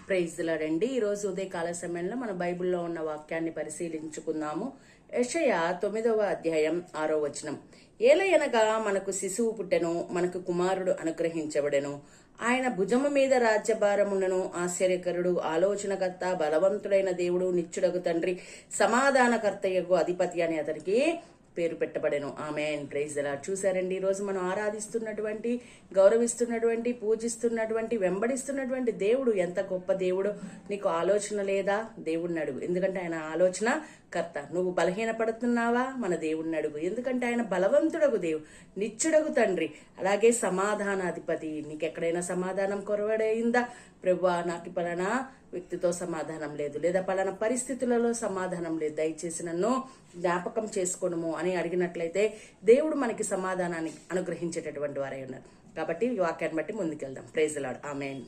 Praise the lord అండి. ఈరోజు ఉదయకాల సమయంలో మన బైబిల్లో ఉన్న వాక్యాన్ని పరిశీలించుకుందాము. యెషయా 9వ అధ్యాయం 6వ వచనం. ఏలయనగా మనకు శిశువు పుట్టెను, మనకు కుమారుడు అనుగ్రహించబడెను, ఆయన భుజము మీద రాజ్యభారములను, ఆశ్చర్యకరుడు, ఆలోచనకర్త, బలవంతుడైన దేవుడు, నిత్యుడగు తండ్రి, సమాధానకర్తయగు అధిపతి అని అతనికి పేరు పెట్టబడెను. ఆమేన్. Praise the lord. చూసారండి, ఈరోజు మనం ఆరాధిస్తున్నటువంటి, గౌరవిస్తున్నటువంటి, పూజిస్తున్నటువంటి, వెంబడిస్తున్నటువంటి దేవుడు ఎంత గొప్ప దేవుడు. నీకు ఆలోచన లేదా? దేవుడిని అడుగు, ఎందుకంటే ఆయన ఆలోచన కర్త. నువ్వు బలహీనపడుతున్నావా? మన దేవుడిని అడుగు, ఎందుకంటే ఆయన బలవంతుడగు దేవుడు, నిత్యుడగు తండ్రి, అలాగే సమాధానాధిపతి. నీకెక్కడైనా సమాధానం కొరవడైందా? ప్రభువా, నాకు పలానా వ్యక్తితో సమాధానం లేదు, లేదా పలానా పరిస్థితులలో సమాధానం లేదు, దయచేసి నన్ను జ్ఞాపకం చేసుకోను అని అడిగినట్లయితే దేవుడు మనకి సమాధానాన్ని అనుగ్రహించేటటువంటి వారై ఉన్నారు. కాబట్టి ఈ వాక్యాన్ని బట్టి ముందుకెళ్దాం. Praise the lord. ఆమేన్.